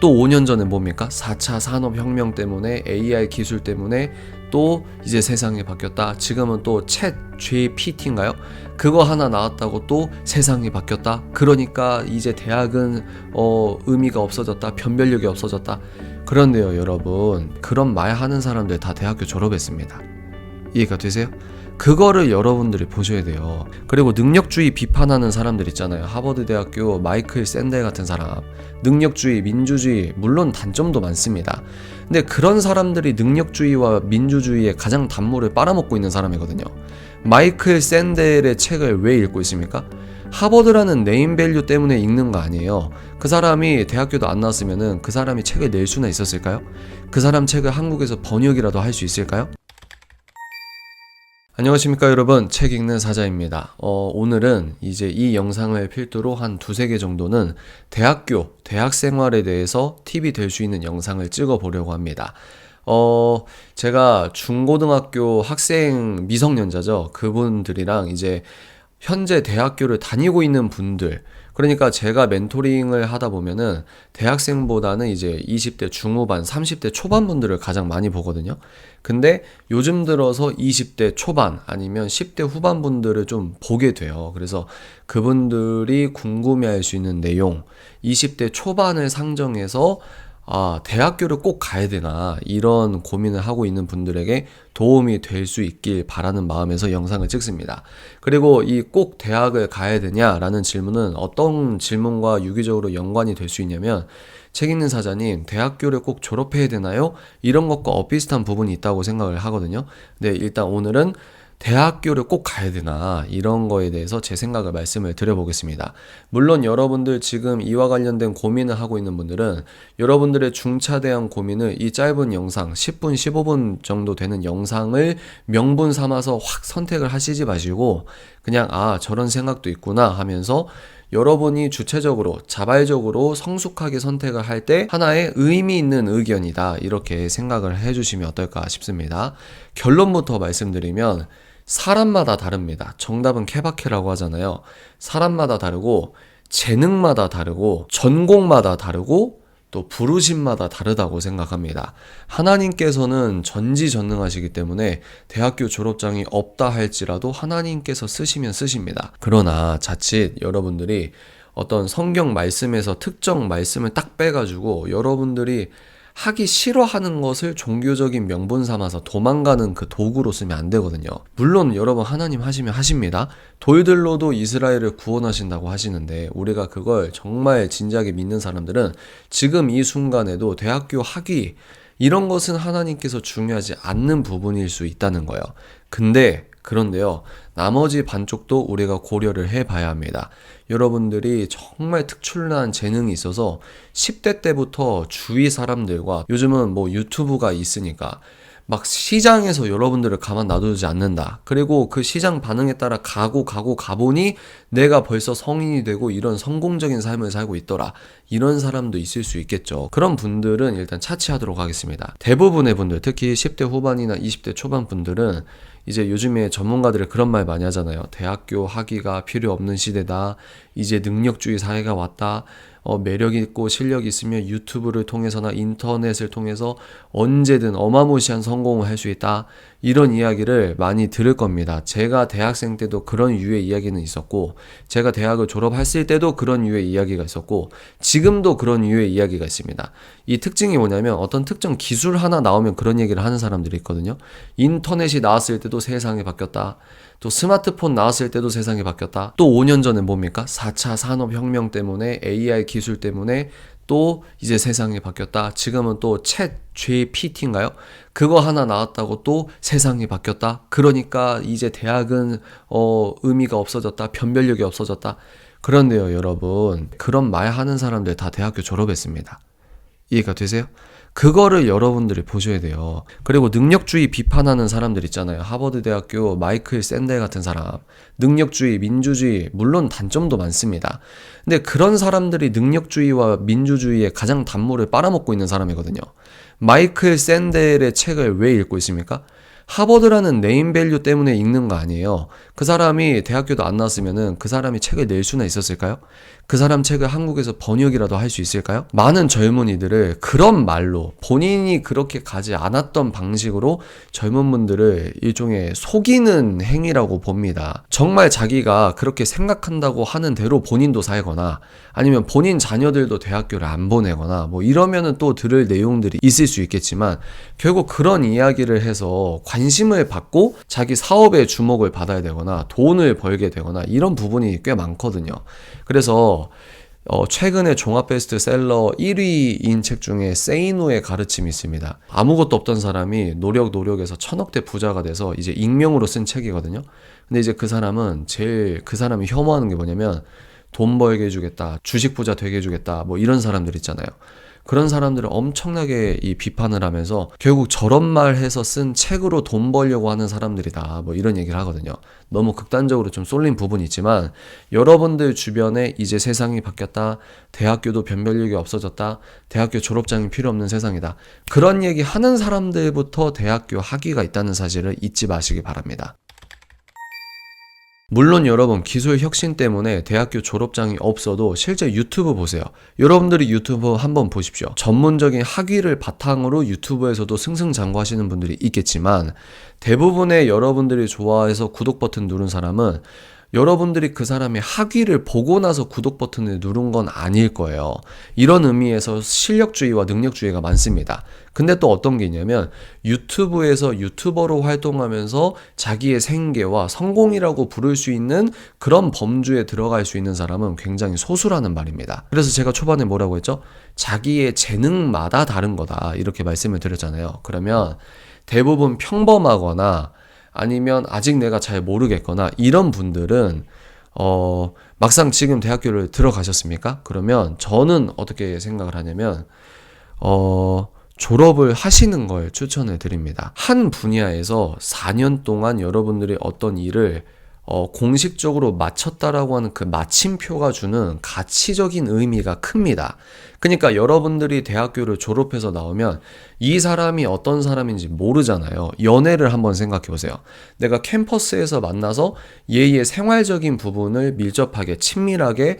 또 5년 전에 뭡니까? 4차 산업혁명 때문에 AI 기술 때문에 또 이제 세상이 바뀌었다. 지금은 또 챗 GPT인가요? 그거 하나 나왔다고 또 세상이 바뀌었다. 그러니까 이제 대학은 의미가 없어졌다. 변별력이 없어졌다. 그런데요, 여러분, 그런 말 하는 사람들 다 대학교 졸업했습니다. 이해가 되세요? 그거를 여러분들이 보셔야 돼요. 그리고 능력주의 비판하는 사람들 있잖아요. 하버드 대학교 마이클 샌델 같은 사람. 능력주의, 민주주의, 물론 단점도 많습니다. 근데 그런 사람들이 능력주의와 민주주의의 가장 단물을 빨아먹고 있는 사람이거든요. 마이클 샌델의 책을 왜 읽고 있습니까? 하버드라는 네임밸류 때문에 읽는 거 아니에요. 그 사람이 대학교도 안 나왔으면은 그 사람이 책을 낼 수나 있었을까요? 그 사람 책을 한국에서 번역이라도 할 수 있을까요? 안녕하십니까 여러분, 책 읽는 사자입니다. 오늘은 이제 이 영상을 필두로 한 두세 개 정도는 대학 생활에 대해서 팁이 될 수 있는 영상을 찍어 보려고 합니다. 제가 중고등학교 학생 미성년자죠. 그분들이랑 이제 현재 대학교를 다니고 있는 분들, 그러니까 제가 멘토링을 하다 보면은 대학생보다는 이제 20대 중후반, 30대 초반 분들을 가장 많이 보거든요. 근데 요즘 들어서 20대 초반 아니면 10대 후반 분들을 좀 보게 돼요. 그래서 그분들이 궁금해할 수 있는 내용, 20대 초반을 상정해서 대학교를 꼭 가야 되나 이런 고민을 하고 있는 분들에게 도움이 될 수 있길 바라는 마음에서 영상을 찍습니다. 그리고 이 꼭 대학을 가야 되냐라는 질문은 어떤 질문과 유기적으로 연관이 될 수 있냐면, 책 읽는 사자님, 대학교를 꼭 졸업해야 되나요? 이런 것과 비슷한 부분이 있다고 생각을 하거든요. 근데 일단 오늘은 대학교를 꼭 가야 되나 이런 거에 대해서 제 생각을 말씀을 드려보겠습니다. 물론 여러분들 지금 이와 관련된 고민을 하고 있는 분들은 여러분들의 중차 대한 고민을 이 짧은 영상 10분 15분 정도 되는 영상을 명분 삼아서 확 선택을 하시지 마시고 그냥 저런 생각도 있구나 하면서 여러분이 주체적으로 자발적으로 성숙하게 선택을 할 때 하나의 의미 있는 의견이다 이렇게 생각을 해주시면 어떨까 싶습니다. 결론부터 말씀드리면 사람마다 다릅니다. 정답은 케바케라고 하잖아요. 사람마다 다르고 재능마다 다르고 전공마다 다르고 또 부르심마다 다르다고 생각합니다. 하나님께서는 전지전능하시기 때문에 대학교 졸업장이 없다 할지라도 하나님께서 쓰시면 쓰십니다. 그러나 자칫 여러분들이 어떤 성경 말씀에서 특정 말씀을 딱 빼가지고 여러분들이 하기 싫어하는 것을 종교적인 명분 삼아서 도망가는 그 도구로 쓰면 안 되거든요. 물론 여러분 하나님 하시면 하십니다. 돌들로도 이스라엘을 구원하신다고 하시는데 우리가 그걸 정말 진지하게 믿는 사람들은 지금 이 순간에도 대학교 학위 이런 것은 하나님께서 중요하지 않는 부분일 수 있다는 거예요. 그런데요, 나머지 반쪽도 우리가 고려를 해봐야 합니다. 여러분들이 정말 특출난 재능이 있어서 10대 때부터 주위 사람들과, 요즘은 뭐 유튜브가 있으니까 막 시장에서 여러분들을 가만 놔두지 않는다. 그리고 그 시장 반응에 따라 가보니 내가 벌써 성인이 되고 이런 성공적인 삶을 살고 있더라. 이런 사람도 있을 수 있겠죠. 그런 분들은 일단 차치하도록 하겠습니다. 대부분의 분들, 특히 10대 후반이나 20대 초반 분들은 이제 요즘에 전문가들이 그런 말 많이 하잖아요. 대학교 학위가 필요 없는 시대다. 이제 능력주의 사회가 왔다. 매력 있고 실력 있으면 유튜브를 통해서나 인터넷을 통해서 언제든 어마무시한 성공을 할 수 있다. 이런 이야기를 많이 들을 겁니다. 제가 대학생 때도 그런 유의 이야기는 있었고, 제가 대학을 졸업했을 때도 그런 유의 이야기가 있었고, 지금도 그런 유의 이야기가 있습니다. 이 특징이 뭐냐면 어떤 특정 기술 하나 나오면 그런 얘기를 하는 사람들이 있거든요. 인터넷이 나왔을 때도 세상이 바뀌었다. 또 스마트폰 나왔을 때도 세상이 바뀌었다. 또 5년 전에 뭡니까? 4차 산업혁명 때문에 AI 기술 때문에 또 이제 세상이 바뀌었다. 지금은 또 챗 GPT인가요? 그거 하나 나왔다고 또 세상이 바뀌었다. 그러니까 이제 대학은 의미가 없어졌다. 변별력이 없어졌다. 그런데요, 여러분, 그런 말 하는 사람들 다 대학교 졸업했습니다. 이해가 되세요? 그거를 여러분들이 보셔야 돼요. 그리고 능력주의 비판하는 사람들 있잖아요. 하버드 대학교 마이클 샌델 같은 사람. 능력주의, 민주주의, 물론 단점도 많습니다. 근데 그런 사람들이 능력주의와 민주주의의 가장 단물을 빨아먹고 있는 사람이거든요. 마이클 샌델의 책을 왜 읽고 있습니까? 하버드라는 네임밸류 때문에 읽는 거 아니에요. 그 사람이 대학교도 안 나왔으면은 그 사람이 책을 낼 수나 있었을까요? 그 사람 책을 한국에서 번역이라도 할 수 있을까요? 많은 젊은이들을 그런 말로 본인이 그렇게 가지 않았던 방식으로 젊은 분들을 일종의 속이는 행위라고 봅니다. 정말 자기가 그렇게 생각한다고 하는 대로 본인도 살거나 아니면 본인 자녀들도 대학교를 안 보내거나 뭐 이러면은 또 들을 내용들이 있을 수 있겠지만 결국 그런 이야기를 해서 관심을 받고 자기 사업에 주목을 받아야 되거나 돈을 벌게 되거나 이런 부분이 꽤 많거든요. 그래서 최근에 종합 베스트셀러 1위인 책 중에 세이노의 가르침이 있습니다. 아무것도 없던 사람이 노력해서 1000억대 부자가 돼서 이제 익명으로 쓴 책이거든요. 근데 이제 그 사람이 혐오하는 게 뭐냐면 돈 벌게 해주겠다, 주식 부자 되게 해주겠다, 뭐 이런 사람들 있잖아요. 그런 사람들을 엄청나게 비판을 하면서 결국 저런 말 해서 쓴 책으로 돈 벌려고 하는 사람들이다, 뭐 이런 얘기를 하거든요. 너무 극단적으로 좀 쏠린 부분이 있지만 여러분들 주변에 이제 세상이 바뀌었다, 대학교도 변별력이 없어졌다, 대학교 졸업장이 필요 없는 세상이다, 그런 얘기 하는 사람들부터 대학교 학위가 있다는 사실을 잊지 마시기 바랍니다. 물론 여러분 기술 혁신 때문에 대학교 졸업장이 없어도 실제 유튜브 보세요. 여러분들이 유튜브 한번 보십시오. 전문적인 학위를 바탕으로 유튜브에서도 승승장구하시는 분들이 있겠지만 대부분의 여러분들이 좋아해서 구독 버튼 누른 사람은 여러분들이 그 사람의 학위를 보고 나서 구독 버튼을 누른 건 아닐 거예요. 이런 의미에서 실력주의와 능력주의가 많습니다. 근데 또 어떤 게 있냐면 유튜브에서 유튜버로 활동하면서 자기의 생계와 성공이라고 부를 수 있는 그런 범주에 들어갈 수 있는 사람은 굉장히 소수라는 말입니다. 그래서 제가 초반에 뭐라고 했죠? 자기의 재능마다 다른 거다, 이렇게 말씀을 드렸잖아요. 그러면 대부분 평범하거나 아니면 아직 내가 잘 모르겠거나 이런 분들은 막상 지금 대학교를 들어가셨습니까? 그러면 저는 어떻게 생각을 하냐면 졸업을 하시는 걸 추천을 드립니다. 한 분야에서 4년 동안 여러분들이 어떤 일을 공식적으로 마쳤다라고 하는 그 마침표가 주는 가치적인 의미가 큽니다. 그러니까 여러분들이 대학교를 졸업해서 나오면 이 사람이 어떤 사람인지 모르잖아요. 연애를 한번 생각해 보세요. 내가 캠퍼스에서 만나서 얘의 생활적인 부분을 밀접하게 친밀하게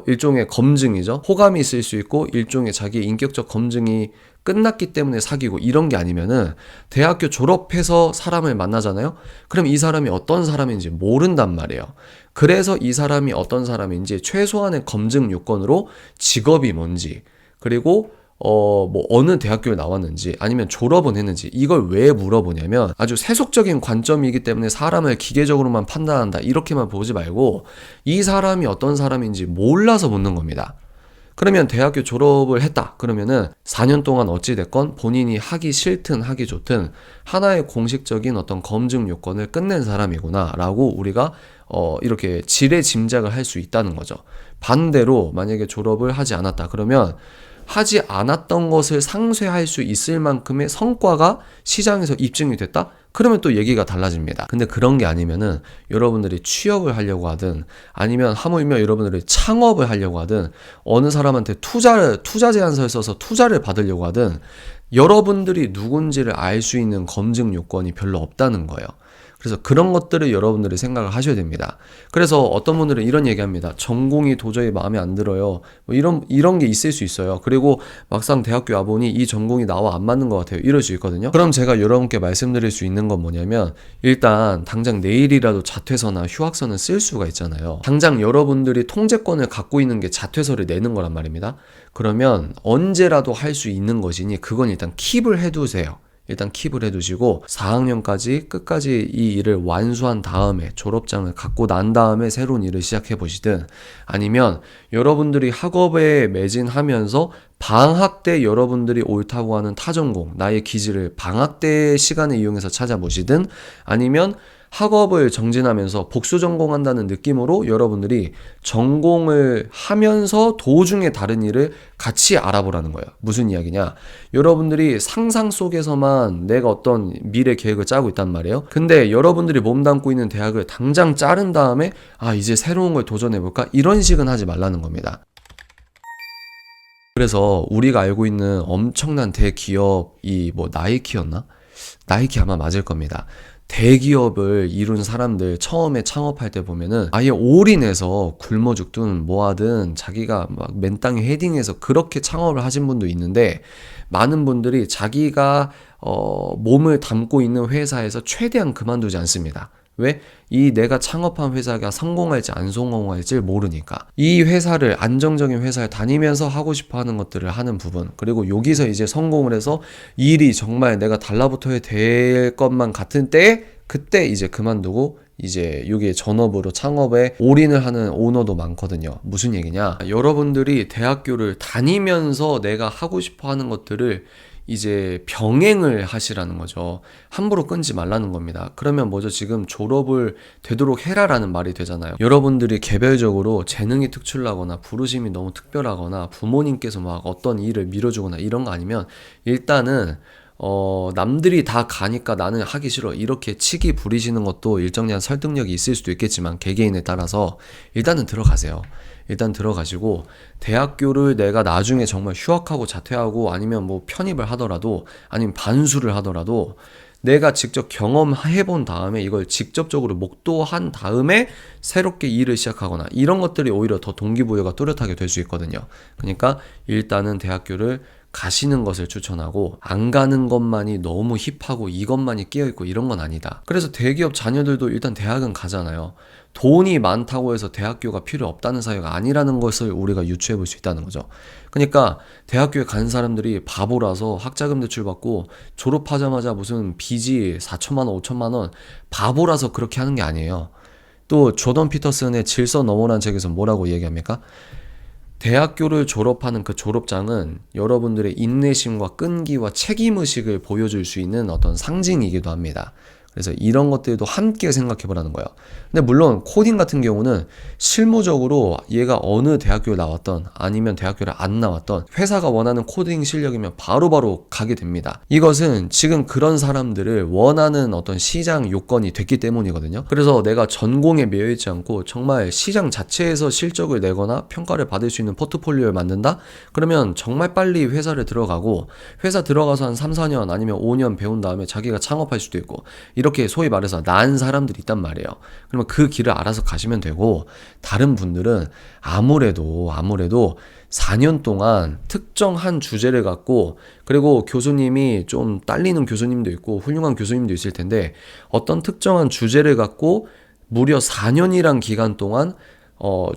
일종의 검증이죠. 호감이 있을 수 있고 일종의 자기의 인격적 검증이 끝났기 때문에 사귀고 이런 게 아니면은 대학교 졸업해서 사람을 만나잖아요. 그럼 이 사람이 어떤 사람인지 모른단 말이에요. 그래서 이 사람이 어떤 사람인지 최소한의 검증 요건으로 직업이 뭔지, 그리고 뭐 어느 대학교를 나왔는지 아니면 졸업은 했는지, 이걸 왜 물어보냐면 아주 세속적인 관점이기 때문에 사람을 기계적으로만 판단한다 이렇게만 보지 말고 이 사람이 어떤 사람인지 몰라서 묻는 겁니다. 그러면 대학교 졸업을 했다 그러면은 4년 동안 어찌됐건 본인이 하기 싫든 하기 좋든 하나의 공식적인 어떤 검증 요건을 끝낸 사람이구나 라고 우리가 이렇게 지레 짐작을 할 수 있다는 거죠. 반대로 만약에 졸업을 하지 않았다 그러면 하지 않았던 것을 상쇄할 수 있을 만큼의 성과가 시장에서 입증이 됐다? 그러면 또 얘기가 달라집니다. 근데 그런 게 아니면은 여러분들이 취업을 하려고 하든 아니면 하물며 여러분들이 창업을 하려고 하든 어느 사람한테 투자 제안서를 써서 투자를 받으려고 하든 여러분들이 누군지를 알 수 있는 검증 요건이 별로 없다는 거예요. 그래서 그런 것들을 여러분들이 생각을 하셔야 됩니다. 그래서 어떤 분들은 이런 얘기합니다. 전공이 도저히 마음에 안 들어요. 뭐 이런 게 있을 수 있어요. 그리고 막상 대학교 와보니 이 전공이 나와 안 맞는 것 같아요. 이럴 수 있거든요. 그럼 제가 여러분께 말씀드릴 수 있는 건 뭐냐면 일단 당장 내일이라도 자퇴서나 휴학서는 쓸 수가 있잖아요. 당장 여러분들이 통제권을 갖고 있는 게 자퇴서를 내는 거란 말입니다. 그러면 언제라도 할 수 있는 것이니 그건 일단 킵을 해두세요. 일단 킵을 해두시고 4학년까지 끝까지 이 일을 완수한 다음에 졸업장을 갖고 난 다음에 새로운 일을 시작해 보시든 아니면 여러분들이 학업에 매진하면서 방학 때 여러분들이 옳다고 하는 타전공, 나의 기질을 방학 때 시간을 이용해서 찾아보시든 아니면 학업을 정진하면서 복수 전공한다는 느낌으로 여러분들이 전공을 하면서 도중에 다른 일을 같이 알아보라는 거예요. 무슨 이야기냐? 여러분들이 상상 속에서만 내가 어떤 미래 계획을 짜고 있단 말이에요. 근데 여러분들이 몸담고 있는 대학을 당장 자른 다음에 이제 새로운 걸 도전해볼까? 이런 식은 하지 말라는 겁니다. 그래서 우리가 알고 있는 엄청난 대기업이 나이키였나? 나이키 아마 맞을 겁니다. 대기업을 이룬 사람들 처음에 창업할 때 보면은 아예 올인해서 굶어 죽든 뭐하든 자기가 막 맨땅에 헤딩해서 그렇게 창업을 하신 분도 있는데, 많은 분들이 자기가 몸을 담고 있는 회사에서 최대한 그만두지 않습니다. 왜? 이 내가 창업한 회사가 성공할지 안 성공할지 모르니까. 이 회사를, 안정적인 회사에 다니면서 하고 싶어 하는 것들을 하는 부분, 그리고 여기서 이제 성공을 해서 일이 정말 내가 달라붙어야 될 것만 같은 때에 그때 이제 그만두고 이제 여기에 전업으로 창업에 올인을 하는 오너도 많거든요. 무슨 얘기냐? 여러분들이 대학교를 다니면서 내가 하고 싶어 하는 것들을 이제 병행을 하시라는 거죠. 함부로 끊지 말라는 겁니다. 그러면 뭐죠? 지금 졸업을 되도록 해라라는 말이 되잖아요. 여러분들이 개별적으로 재능이 특출나거나 부르심이 너무 특별하거나 부모님께서 막 어떤 일을 밀어주거나 이런 거 아니면 일단은 남들이 다 가니까 나는 하기 싫어, 이렇게 치기 부리시는 것도 일정량 설득력이 있을 수도 있겠지만 개개인에 따라서 일단은 들어가세요. 일단 들어가시고, 대학교를 내가 나중에 정말 휴학하고 자퇴하고 아니면 뭐 편입을 하더라도 아니면 반수를 하더라도 내가 직접 경험해 본 다음에 이걸 직접적으로 목도한 다음에 새롭게 일을 시작하거나 이런 것들이 오히려 더 동기부여가 뚜렷하게 될 수 있거든요. 그러니까 일단은 대학교를 가시는 것을 추천하고, 안 가는 것만이 너무 힙하고 이것만이 끼어있고 이런 건 아니다. 그래서 대기업 자녀들도 일단 대학은 가잖아요. 돈이 많다고 해서 대학교가 필요 없다는 사회가 아니라는 것을 우리가 유추해 볼 수 있다는 거죠. 그러니까 대학교에 간 사람들이 바보라서 학자금 대출받고 졸업하자마자 무슨 빚이 4천만 원, 5천만 원, 바보라서 그렇게 하는 게 아니에요. 또 조던 피터슨의 질서 너머라는 책에서 뭐라고 얘기합니까? 대학교를 졸업하는 그 졸업장은 여러분들의 인내심과 끈기와 책임의식을 보여줄 수 있는 어떤 상징이기도 합니다. 그래서 이런 것들도 함께 생각해 보라는 거예요. 근데 물론 코딩 같은 경우는 실무적으로 얘가 어느 대학교를 나왔던 아니면 대학교를 안 나왔던 회사가 원하는 코딩 실력이면 바로바로 가게 됩니다. 이것은 지금 그런 사람들을 원하는 어떤 시장 요건이 됐기 때문이거든요. 그래서 내가 전공에 매여있지 않고 정말 시장 자체에서 실적을 내거나 평가를 받을 수 있는 포트폴리오를 만든다? 그러면 정말 빨리 회사를 들어가고, 회사 들어가서 한 3, 4년 아니면 5년 배운 다음에 자기가 창업할 수도 있고, 이렇게 소위 말해서 나은 사람들이 있단 말이에요. 그러면 그 길을 알아서 가시면 되고, 다른 분들은 아무래도 4년 동안 특정한 주제를 갖고, 그리고 교수님이 좀 딸리는 교수님도 있고 훌륭한 교수님도 있을 텐데, 어떤 특정한 주제를 갖고 무려 4년이란 기간 동안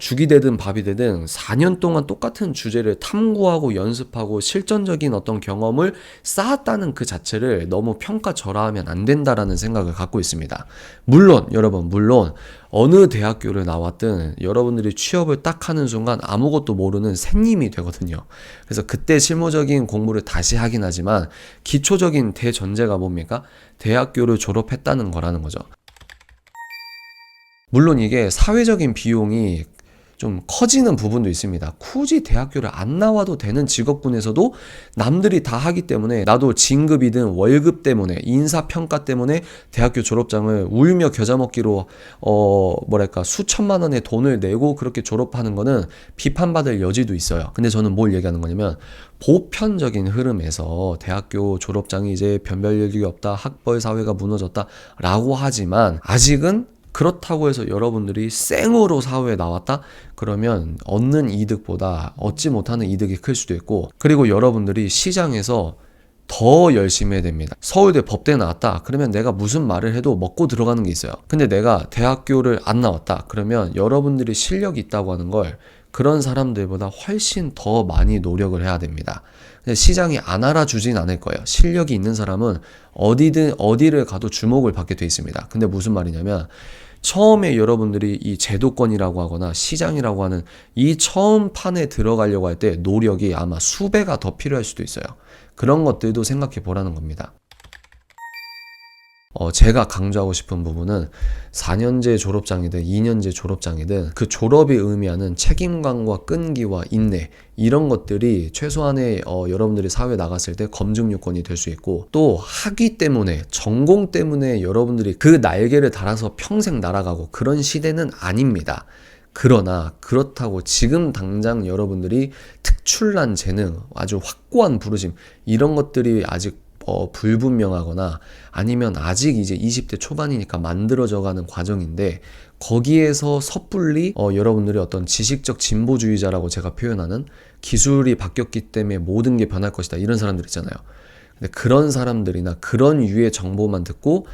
죽이 되든 밥이 되든 4년 동안 똑같은 주제를 탐구하고 연습하고 실전적인 어떤 경험을 쌓았다는 그 자체를 너무 평가절하하면 안 된다라는 생각을 갖고 있습니다. 물론 어느 대학교를 나왔든 여러분들이 취업을 딱 하는 순간 아무것도 모르는 새님이 되거든요. 그래서 그때 실무적인 공부를 다시 하긴 하지만 기초적인 대전제가 뭡니까? 대학교를 졸업했다는 거라는 거죠. 물론 이게 사회적인 비용이 좀 커지는 부분도 있습니다. 굳이 대학교를 안 나와도 되는 직업군에서도 남들이 다 하기 때문에, 나도 진급이든 월급 때문에, 인사평가 때문에 대학교 졸업장을 울며 겨자 먹기로 수천만 원의 돈을 내고 그렇게 졸업하는 거는 비판받을 여지도 있어요. 근데 저는 뭘 얘기하는 거냐면, 보편적인 흐름에서 대학교 졸업장이 이제 변별력이 없다, 학벌 사회가 무너졌다 라고 하지만, 아직은 그렇다고 해서 여러분들이 생으로 사회에 나왔다? 그러면 얻는 이득보다 얻지 못하는 이득이 클 수도 있고, 그리고 여러분들이 시장에서 더 열심히 해야 됩니다. 서울대 법대 나왔다? 그러면 내가 무슨 말을 해도 먹고 들어가는 게 있어요. 근데 내가 대학교를 안 나왔다? 그러면 여러분들이 실력이 있다고 하는 걸 그런 사람들보다 훨씬 더 많이 노력을 해야 됩니다. 시장이 안 알아주진 않을 거예요. 실력이 있는 사람은 어디를 가도 주목을 받게 돼 있습니다. 근데 무슨 말이냐면, 처음에 여러분들이 이 제도권이라고 하거나 시장이라고 하는 이 처음 판에 들어가려고 할 때 노력이 아마 수배가 더 필요할 수도 있어요. 그런 것들도 생각해 보라는 겁니다. 제가 강조하고 싶은 부분은 4년제 졸업장이든 2년제 졸업장이든 그 졸업이 의미하는 책임감과 끈기와 인내, 이런 것들이 최소한의 여러분들이 사회에 나갔을 때 검증 요건이 될 수 있고, 또 학위 때문에, 전공 때문에 여러분들이 그 날개를 달아서 평생 날아가고 그런 시대는 아닙니다. 그러나 그렇다고 지금 당장 여러분들이 특출난 재능, 아주 확고한 부르심, 이런 것들이 아직 불분명하거나 아니면 아직 이제 20대 초반이니까 만들어져가는 과정인데 거기에서 섣불리 여러분들이 어떤 지식적 진보주의자라고 제가 표현하는 기술이 바뀌었기 때문에 모든 게 변할 것이다 이런 사람들 있잖아요. 근데 그런 사람들이나 그런 유의 정보만 듣고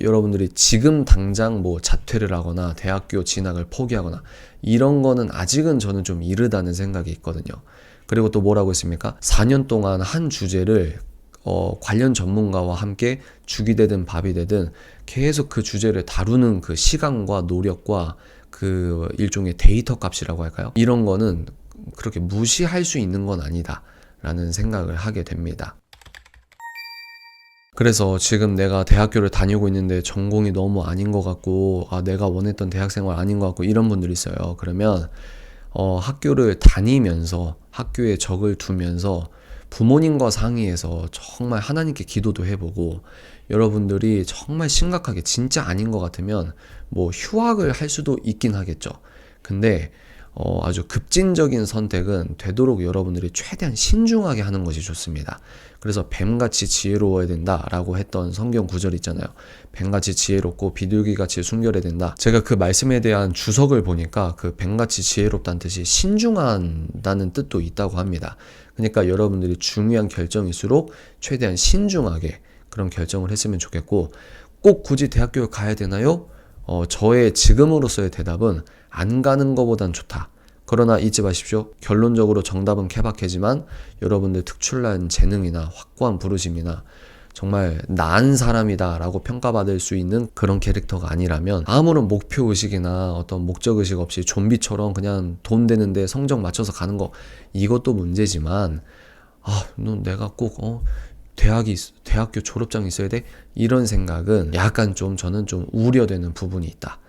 여러분들이 지금 당장 뭐 자퇴를 하거나 대학교 진학을 포기하거나 이런 거는 아직은 저는 좀 이르다는 생각이 있거든요. 그리고 또 뭐라고 했습니까? 4년 동안 한 주제를 관련 전문가와 함께 죽이 되든 밥이 되든 계속 그 주제를 다루는 그 시간과 노력과 그 일종의 데이터 값이라고 할까요? 이런 거는 그렇게 무시할 수 있는 건 아니다 라는 생각을 하게 됩니다. 그래서 지금 내가 대학교를 다니고 있는데 전공이 너무 아닌 것 같고 내가 원했던 대학생활 아닌 것 같고 이런 분들이 있어요. 그러면 학교를 다니면서 학교에 적을 두면서 부모님과 상의해서 정말 하나님께 기도도 해보고 여러분들이 정말 심각하게 진짜 아닌 것 같으면 뭐 휴학을 할 수도 있긴 하겠죠. 근데 아주 급진적인 선택은 되도록 여러분들이 최대한 신중하게 하는 것이 좋습니다. 그래서 뱀같이 지혜로워야 된다라고 했던 성경 구절 있잖아요. 뱀같이 지혜롭고 비둘기같이 순결해야 된다. 제가 그 말씀에 대한 주석을 보니까 그 뱀같이 지혜롭다는 뜻이 신중한다는 뜻도 있다고 합니다. 그러니까 여러분들이 중요한 결정일수록 최대한 신중하게 그런 결정을 했으면 좋겠고 꼭 굳이 대학교를 가야 되나요? 저의 지금으로서의 대답은 안 가는 것보단 좋다. 그러나 잊지 마십시오. 결론적으로 정답은 케바케지만 여러분들 특출난 재능이나 확고한 부르심이나 정말 나은 사람이다 라고 평가받을 수 있는 그런 캐릭터가 아니라면 아무런 목표의식이나 어떤 목적의식 없이 좀비처럼 그냥 돈 되는데 성적 맞춰서 가는 거 이것도 문제지만 내가 꼭 대학교 졸업장이 있어야 돼? 이런 생각은 약간 저는 좀 우려되는 부분이 있다.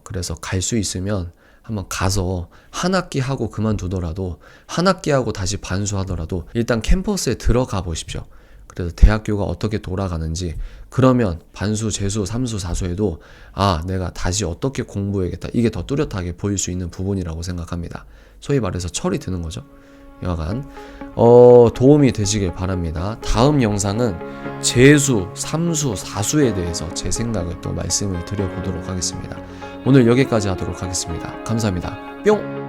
그래서 갈 수 있으면 한번 가서 한 학기 하고 그만두더라도 한 학기 하고 다시 반수하더라도 일단 캠퍼스에 들어가 보십시오. 그래서 대학교가 어떻게 돌아가는지 그러면 반수, 재수, 삼수, 사수에도 내가 다시 어떻게 공부해야겠다. 이게 더 뚜렷하게 보일 수 있는 부분이라고 생각합니다. 소위 말해서 철이 드는 거죠. 여하간 도움이 되시길 바랍니다. 다음 영상은 재수, 삼수, 사수에 대해서 제 생각을 또 말씀을 드려보도록 하겠습니다. 오늘 여기까지 하도록 하겠습니다. 감사합니다. 뿅!